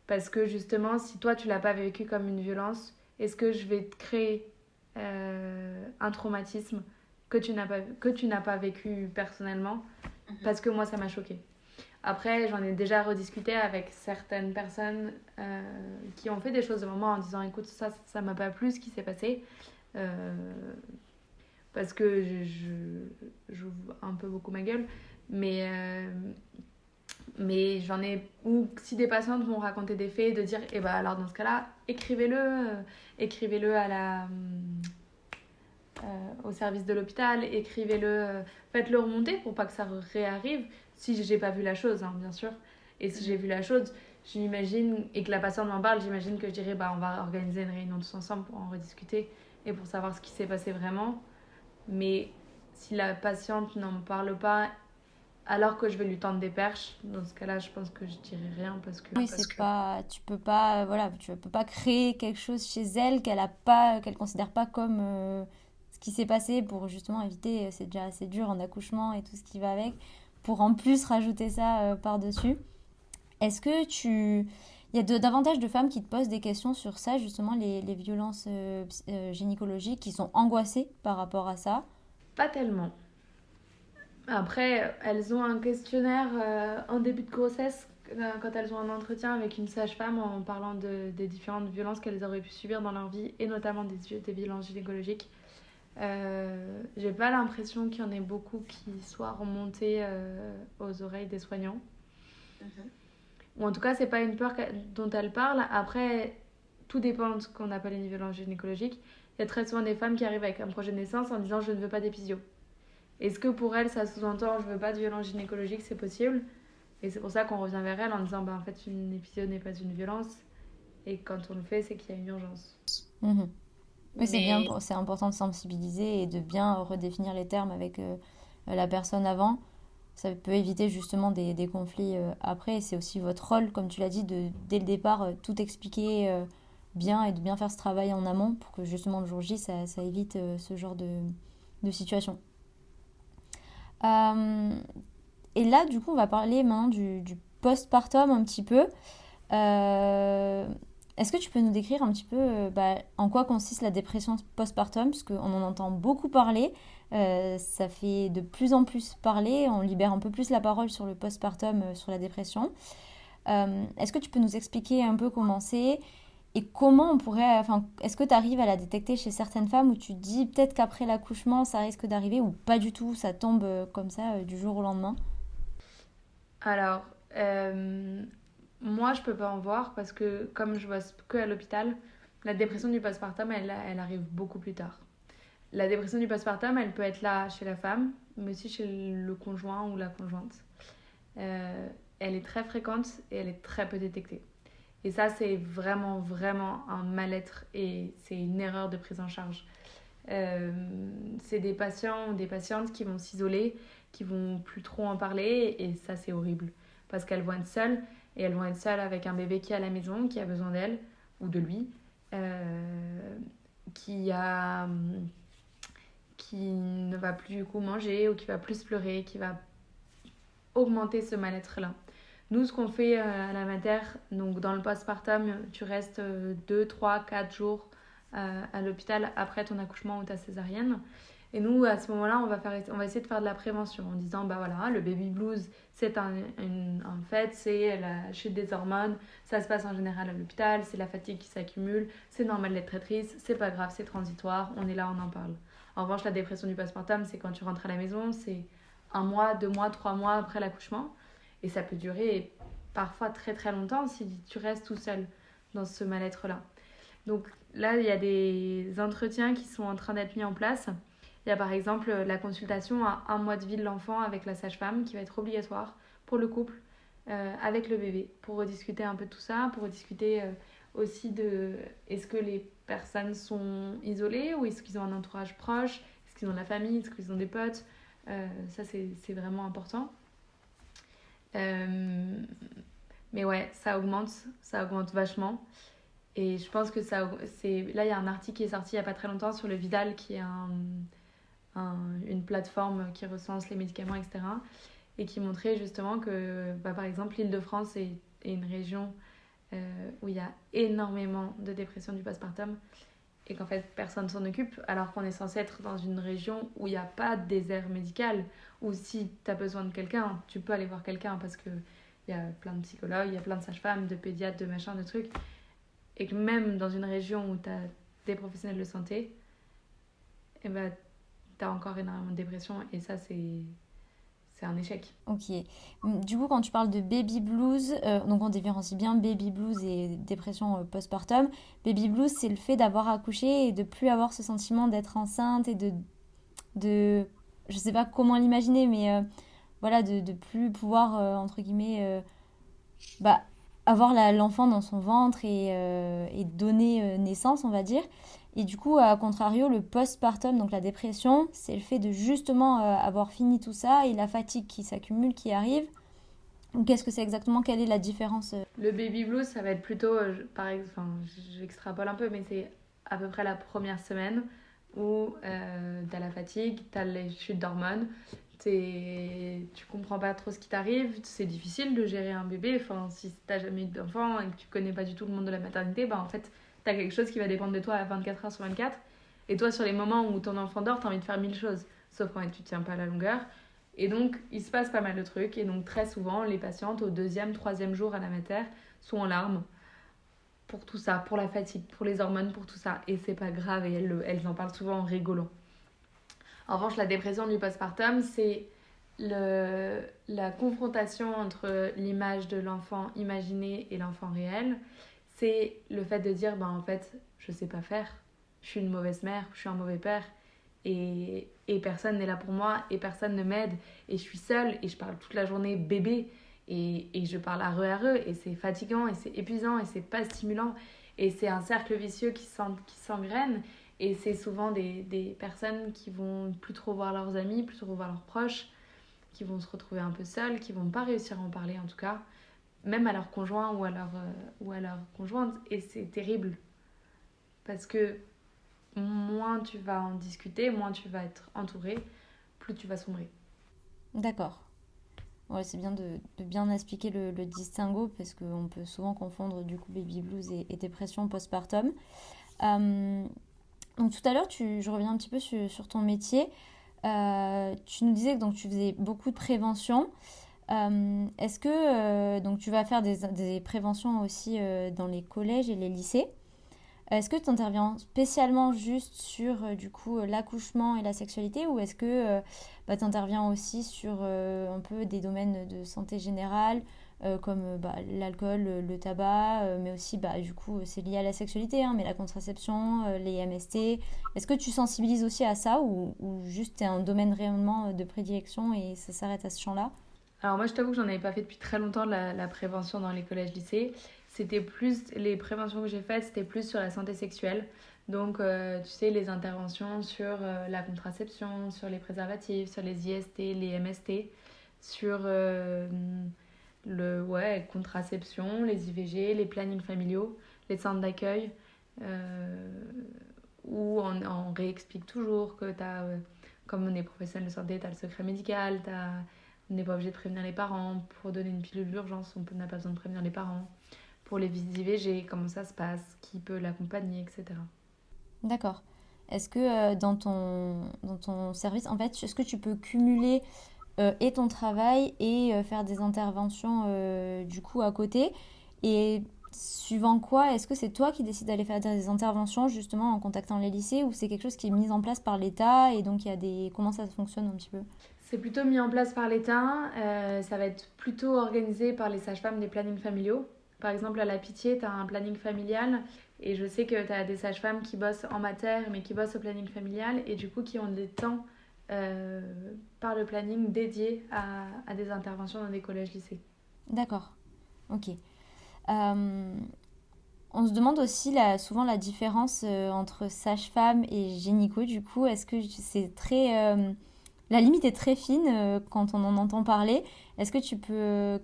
Parce que justement, si toi tu l'as pas vécu comme une violence, est-ce que je vais te créer un traumatisme que tu n'as pas vécu personnellement parce que moi ça m'a choqué. Après, j'en ai déjà rediscuté avec certaines personnes qui ont fait des choses devant moi en disant écoute, ça m'a pas plu ce qui s'est passé. Euh, parce que j'ouvre un peu beaucoup ma gueule. Mais, mais j'en ai. Ou si des patientes vont raconter des faits, de dire eh ben alors dans ce cas-là, écrivez-le à au service de l'hôpital, écrivez-le, faites-le remonter pour pas que ça réarrive. Si j'ai pas vu la chose, hein, bien sûr. Et si j'ai vu la chose, j'imagine, et que la patiente m'en parle, j'imagine que je dirais bah, on va organiser une réunion tous ensemble pour en rediscuter et pour savoir ce qui s'est passé vraiment. Mais si la patiente n'en parle pas, alors que je vais lui tendre des perches, dans ce cas-là, je pense que je dirais rien Oui, c'est pas, tu peux pas, voilà, tu peux pas créer quelque chose chez elle qu'elle considère pas comme ce qui s'est passé pour justement éviter, c'est déjà assez dur en accouchement et tout ce qui va avec, pour en plus rajouter ça par-dessus. Est-ce que il y a davantage de femmes qui te posent des questions sur ça, justement, les violences gynécologiques, qui sont angoissées par rapport à ça? pas tellement. Après, elles ont un questionnaire en début de grossesse quand elles ont un entretien avec une sage-femme en parlant des différentes violences qu'elles auraient pu subir dans leur vie et notamment des violences gynécologiques. J'ai pas l'impression qu'il y en ait beaucoup qui soient remontés aux oreilles des soignants. Ou en tout cas, c'est pas une peur dont elles parlent. Après, tout dépend de ce qu'on appelle une violence gynécologique. Il y a très souvent des femmes qui arrivent avec un projet de naissance en disant je ne veux pas d'épisio. Est-ce que pour elles, ça sous-entend je veux pas de violence gynécologique, c'est possible? Et c'est pour ça qu'on revient vers elles en disant bah, en fait, une épisio n'est pas une violence. Et quand on le fait, c'est qu'il y a une urgence. Mhm. Oui, Mais c'est important de sensibiliser et de bien redéfinir les termes avec la personne avant. Ça peut éviter justement des conflits après. Et c'est aussi votre rôle, comme tu l'as dit, dès le départ, tout expliquer bien et de bien faire ce travail en amont pour que justement le jour J, ça évite ce genre de situation. Euh, et là, du coup, on va parler maintenant du postpartum un petit peu. Euh, Est-ce que tu peux nous décrire un petit peu bah, en quoi consiste la dépression postpartum, puisqu'on en entend beaucoup parler, ça fait de plus en plus parler, on libère un peu plus la parole sur le postpartum, sur la dépression. Est-ce que tu peux nous expliquer un peu comment c'est Et comment on pourrait, enfin, est-ce que tu arrives à la détecter chez certaines femmes où tu te dis peut-être qu'après l'accouchement, ça risque d'arriver ou pas du tout, ça tombe comme ça du jour au lendemain? Alors, moi, je peux pas en voir parce que comme je bosse que à l'hôpital, la dépression du postpartum, elle arrive beaucoup plus tard. La dépression du postpartum, elle peut être là chez la femme, mais aussi chez le conjoint ou la conjointe. Euh, Elle est très fréquente et elle est très peu détectée. Et ça, c'est vraiment, vraiment un mal-être et c'est une erreur de prise en charge. Euh, c'est des patients ou des patientes qui vont s'isoler, qui vont plus trop en parler et ça, c'est horrible. Parce qu'elles vont être seules et elles vont être seules avec un bébé qui est à la maison, qui a besoin d'elle ou de lui, euh, qui a qui ne va plus du coup manger ou qui va plus pleurer, qui va augmenter ce mal-être-là. Nous, ce qu'on fait à la mater, donc dans le postpartum, tu restes 2, 3, 4 jours à l'hôpital après ton accouchement ou ta césarienne. Et nous, à ce moment-là, on va essayer de faire de la prévention en disant, bah voilà, le baby blues, c'est un fait, c'est la chute des hormones, ça se passe en général à l'hôpital, c'est la fatigue qui s'accumule, c'est normal d'être très triste, c'est pas grave, c'est transitoire, on est là, on en parle. En revanche, la dépression du postpartum, c'est quand tu rentres à la maison, c'est 1 mois, 2 mois, 3 mois après l'accouchement. Et ça peut durer parfois très très longtemps si tu restes tout seul dans ce mal-être-là. Donc là, il y a des entretiens qui sont en train d'être mis en place. Il y a par exemple la consultation à 1 mois de vie de l'enfant avec la sage-femme qui va être obligatoire pour le couple avec le bébé pour rediscuter un peu de tout ça, pour rediscuter aussi de est-ce que les personnes sont isolées ou est-ce qu'ils ont un entourage proche, est-ce qu'ils ont de la famille, est-ce qu'ils ont des potes. Ça, c'est vraiment important. Euh, mais ouais, ça augmente vachement. Et je pense que ça, c'est... Là, il y a un article qui est sorti il n'y a pas très longtemps sur le Vidal, qui est une plateforme qui recense les médicaments, etc. Et qui montrait justement que, bah, par exemple, l'Île-de-France est une région où il y a énormément de dépression du postpartum et qu'en fait personne s'en occupe alors qu'on est censé être dans une région où il n'y a pas de désert médical, où si tu as besoin de quelqu'un, tu peux aller voir quelqu'un parce que il y a plein de psychologues, il y a plein de sages-femmes, de pédiatres, de machins, de trucs, et que même dans une région où tu as des professionnels de santé, et ben, tu as encore énormément de dépression et ça c'est un échec. Ok. Du coup, quand tu parles de baby blues, donc on différencie bien baby blues et dépression postpartum. Baby blues, c'est le fait d'avoir accouché et de plus avoir ce sentiment d'être enceinte et de je sais pas comment l'imaginer, mais voilà, de plus pouvoir, entre guillemets, bah, avoir l'enfant dans son ventre et donner naissance, on va dire. Et du coup, à contrario, le postpartum, donc la dépression, c'est le fait de justement avoir fini tout ça et la fatigue qui s'accumule, qui arrive. Donc, qu'est-ce que c'est exactement? Quelle est la différence? Le baby blues, ça va être plutôt, par exemple, enfin, j'extrapole un peu, mais c'est à peu près la première semaine où t'as la fatigue, t'as les chutes d'hormones, tu comprends pas trop ce qui t'arrive, c'est difficile de gérer un bébé. Enfin, si t'as jamais eu d'enfant et que tu connais pas du tout le monde de la maternité, bah en fait, t'as quelque chose qui va dépendre de toi à 24 heures sur 24. Et toi, sur les moments où ton enfant dort, t'as envie de faire 1000 choses, sauf quand tu tiens pas à la longueur. Et donc, il se passe pas mal de trucs. Et donc, très souvent, les patientes, au deuxième, troisième jour à la mater, sont en larmes pour tout ça, pour la fatigue, pour les hormones, pour tout ça. Et c'est pas grave. Et elles en parlent souvent en rigolant. En revanche, la dépression du postpartum, c'est la confrontation entre l'image de l'enfant imaginé et l'enfant réel. C'est le fait de dire, bah, en fait, je sais pas faire. Je suis une mauvaise mère, je suis un mauvais père. Et personne n'est là pour moi et personne ne m'aide et je suis seule et je parle toute la journée bébé et je parle à eux et c'est fatigant et c'est épuisant et c'est pas stimulant et c'est un cercle vicieux qui s'engraine et c'est souvent des personnes qui vont plus trop voir leurs amis, plus trop voir leurs proches, qui vont se retrouver un peu seules, qui vont pas réussir à en parler en tout cas, même à leur conjoint ou à leur conjointe et c'est terrible parce que moins tu vas en discuter, moins tu vas être entouré, plus tu vas sombrer. D'accord. Ouais, c'est bien de bien expliquer le distinguo parce qu'on peut souvent confondre du coup baby blues et dépression postpartum. Euh, donc tout à l'heure, je reviens un petit peu sur ton métier. Tu nous disais que donc, tu faisais beaucoup de prévention. Est-ce que donc tu vas faire des préventions aussi dans les collèges et les lycées? Est-ce que tu interviens spécialement juste sur du coup l'accouchement et la sexualité ou est-ce que tu interviens aussi sur un peu des domaines de santé générale comme l'alcool, le tabac, mais aussi du coup c'est lié à la sexualité, hein, mais la contraception, les MST. Est-ce que tu sensibilises aussi à ça ou juste c'est un domaine réellement de prédilection et ça s'arrête à ce champ-là? Alors moi, je t'avoue que j'en avais pas fait depuis très longtemps la prévention dans les collèges-lycées. C'était plus, les préventions que j'ai faites, c'était plus sur la santé sexuelle. Donc, tu sais, les interventions sur la contraception, sur les préservatifs, sur les IST, les MST, sur contraception, les IVG, les plannings familiaux, les centres d'accueil, euh, où on réexplique toujours que comme on est professionnel de santé, tu as le secret médical, on n'est pas obligé de prévenir les parents. Pour donner une pilule d'urgence, on n'a pas besoin de prévenir les parents. Pour les visites IVG, comment ça se passe, qui peut l'accompagner, etc. D'accord. Est-ce que dans ton service, en fait, est-ce que tu peux cumuler et ton travail et faire des interventions du coup à côté? Et suivant quoi, est-ce que c'est toi qui décides d'aller faire des interventions justement en contactant les lycées ou c'est quelque chose qui est mis en place par l'État et donc il y a des... Comment ça fonctionne un petit peu? C'est plutôt mis en place par l'État. Ça va être plutôt organisé par les sages-femmes des plannings familiaux. Par exemple, à la Pitié, tu as un planning familial. Et je sais que tu as des sages-femmes qui bossent en mater, mais qui bossent au planning familial. Et du coup, qui ont des temps euh, par le planning dédiés à des interventions dans des collèges-lycées. D'accord, ok. Euh, on se demande aussi souvent la différence entre sage-femme et gynéco. Du coup, est-ce que c'est très... la limite est très fine quand on en entend parler. Est-ce que tu peux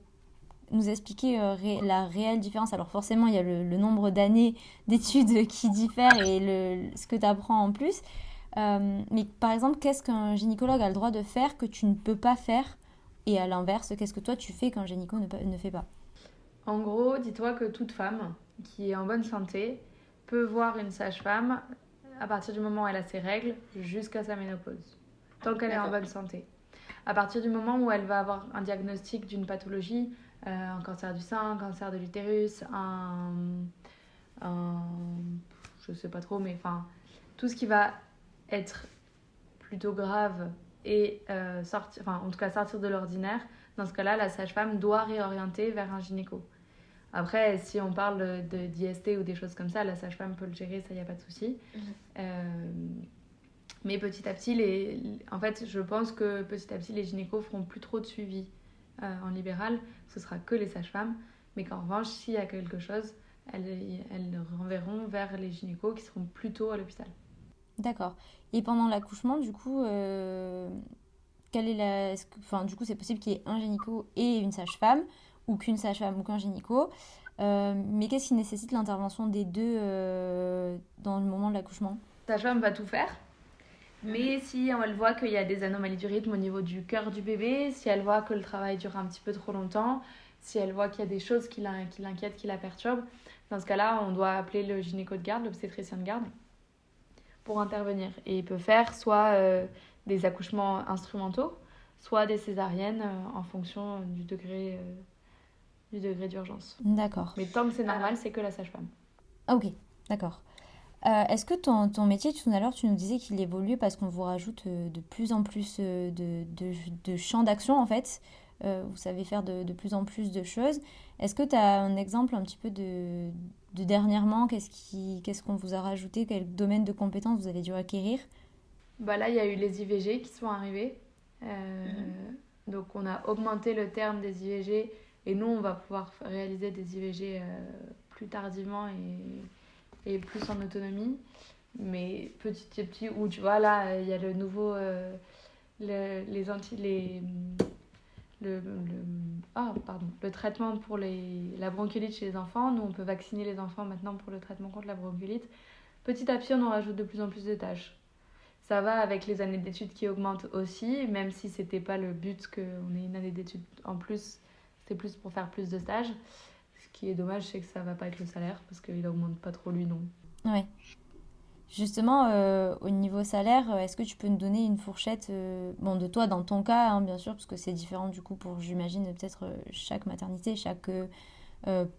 nous expliquer la réelle différence? Alors forcément, il y a le nombre d'années d'études qui diffèrent et ce que tu apprends en plus. Mais par exemple, qu'est-ce qu'un gynécologue a le droit de faire que tu ne peux pas faire? Et à l'inverse, qu'est-ce que toi tu fais qu'un gynéco ne fait pas? En gros, dis-toi que toute femme qui est en bonne santé peut voir une sage-femme à partir du moment où elle a ses règles jusqu'à sa ménopause, tant qu'elle est en bonne santé. À partir du moment où elle va avoir un diagnostic d'une pathologie, un cancer du sein, un cancer de l'utérus, un- je sais pas trop, mais enfin, tout ce qui va être plutôt grave et sortir, enfin, en tout cas sortir de l'ordinaire, dans ce cas-là, la sage-femme doit réorienter vers un gynéco. Après, si on parle d'IST ou des choses comme ça, la sage-femme peut le gérer, ça, il n'y a pas de souci. Euh, mais petit à petit, en fait, je pense que petit à petit, les gynécos feront plus trop de suivi en libéral. Ce sera que les sages-femmes. Mais qu'en revanche, s'il y a quelque chose, elles renverront vers les gynécos qui seront plutôt à l'hôpital. D'accord. Et pendant l'accouchement, du coup, quelle est enfin, du coup, c'est possible qu'il y ait un gynéco et une sage-femme, ou qu'une sage-femme ou qu'un gynéco. Mais qu'est-ce qui nécessite l'intervention des deux dans le moment de l'accouchement? La sage-femme va tout faire. Mais si elle voit qu'il y a des anomalies du rythme au niveau du cœur du bébé, si elle voit que le travail dure un petit peu trop longtemps, si elle voit qu'il y a des choses qui l'inquiètent, qui la perturbent, dans ce cas-là, on doit appeler le gynéco de garde, l'obstétricien de garde, pour intervenir. Et il peut faire soit des accouchements instrumentaux, soit des césariennes en fonction du degré d'urgence. D'accord. Mais tant que c'est normal, c'est que la sage-femme. Ah, ok, d'accord. Est-ce que ton métier, tout à l'heure, tu nous disais qu'il évolue parce qu'on vous rajoute de plus en plus de champs d'action, en fait. Vous savez faire de plus en plus de choses. Est-ce que tu as un exemple un petit peu de dernièrement? Qu'est-ce qu'on vous a rajouté? Quel domaine de compétences vous avez dû acquérir? Bah là, il y a eu les IVG qui sont arrivés. Donc, on a augmenté le terme des IVG et nous, on va pouvoir réaliser des IVG plus tardivement et plus en autonomie. Mais petit à petit, où tu vois, là, il y a le nouveau. Les anti. Le traitement pour la bronchiolite chez les enfants. Nous, on peut vacciner les enfants maintenant pour le traitement contre la bronchiolite. Petit à petit, on en rajoute de plus en plus de tâches. Ça va avec les années d'études qui augmentent aussi, même si c'était pas le but qu'on ait une année d'études en plus, c'était plus pour faire plus de stages. Ce qui est dommage, c'est que ça va pas avec le salaire, parce qu'il augmente pas trop lui non. Ouais. Justement, au niveau salaire, est-ce que tu peux nous donner une fourchette, bon, de toi dans ton cas, hein, bien sûr, parce que c'est différent du coup pour, j'imagine, peut-être chaque maternité, chaque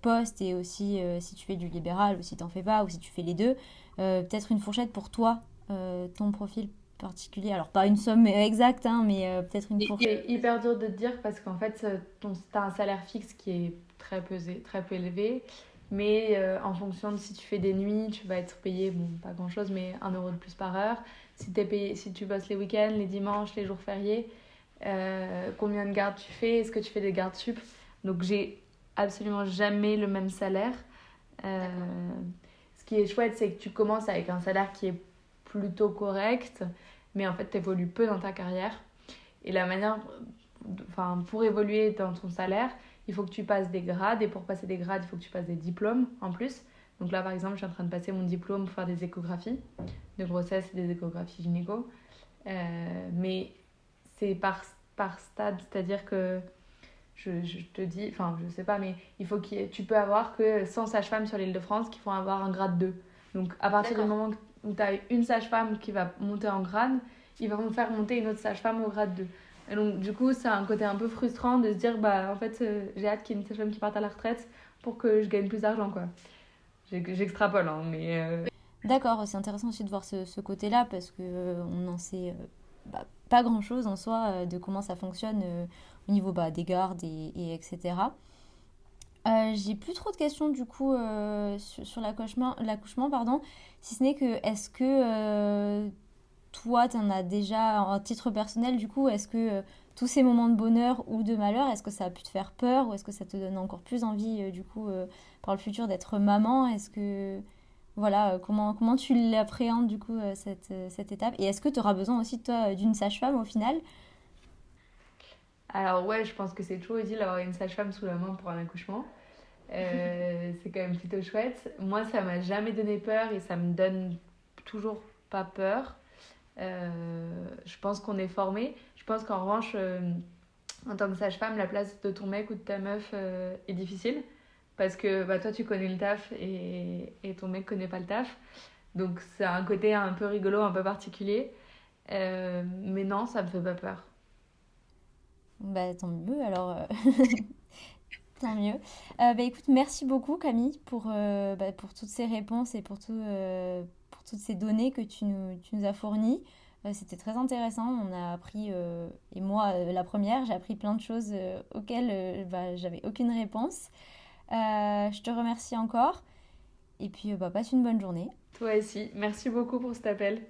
poste et aussi si tu fais du libéral ou si t'en fais pas ou si tu fais les deux. Peut-être une fourchette pour toi, ton profil particulier. Alors pas une somme exacte, hein, mais peut-être une fourchette. C'est hyper dur de te dire parce qu'en fait, t'as un salaire fixe qui est très peu élevé. Mais en fonction de si tu fais des nuits, tu vas être payé, bon, pas grand-chose, mais 1 € de plus par heure. Si tu bosses les week-ends, les dimanches, les jours fériés, combien de gardes tu fais? Est-ce que tu fais des gardes sup? Donc j'ai absolument jamais le même salaire. Euh, Ce qui est chouette, c'est que tu commences avec un salaire qui est plutôt correct, mais en fait, tu évolues peu dans ta carrière. Et la manière, enfin, pour évoluer dans ton salaire, il faut que tu passes des grades. Et pour passer des grades, il faut que tu passes des diplômes en plus. Donc là, par exemple, je suis en train de passer mon diplôme pour faire des échographies de grossesse et des échographies gynéco. Mais c'est par stade, c'est-à-dire que je te dis, enfin, je sais pas, mais tu peux avoir que 100 sages-femmes sur l'île de France qui vont avoir un grade 2. Donc, à partir du moment où tu as une sage-femme qui va monter en grade, ils vont faire monter une autre sage-femme au grade 2. Et donc, du coup, c'est un côté un peu frustrant de se dire, bah, en fait, j'ai hâte qu'il y ait une sage-femme qui parte à la retraite pour que je gagne plus d'argent, quoi. J'extrapole, hein, mais. D'accord, c'est intéressant aussi de voir ce côté-là parce que on n'en sait pas grand-chose en soi de comment ça fonctionne au niveau des gardes et etc. J'ai plus trop de questions du coup sur l'accouchement, pardon, si ce n'est que est-ce que toi, tu en as déjà en titre personnel du coup, est-ce que tous ces moments de bonheur ou de malheur, est-ce que ça a pu te faire peur ou est-ce que ça te donne encore plus envie du coup par le futur d'être maman? Est-ce que voilà, comment tu l'appréhendes du coup cette étape? Et est-ce que tu auras besoin aussi toi d'une sage-femme au final? Alors, ouais, je pense que c'est toujours utile d'avoir une sage-femme sous la main pour un accouchement. C'est quand même plutôt chouette. Moi, ça m'a jamais donné peur et ça me donne toujours pas peur. Je pense qu'on est formé. Je pense qu'en revanche, en tant que sage-femme, la place de ton mec ou de ta meuf est difficile. Parce que bah, toi, tu connais le taf et ton mec connaît pas le taf. Donc, c'est un côté un peu rigolo, un peu particulier. Mais non, ça me fait pas peur. Bah tant mieux alors. Tant mieux. Écoute, merci beaucoup Camille pour toutes ces réponses et pour toutes ces données que tu nous as fournies. C'était très intéressant. On a appris, et moi la première, j'ai appris plein de choses auxquelles j'avais aucune réponse. Je te remercie encore et puis passe une bonne journée. Toi aussi. Merci beaucoup pour cet appel.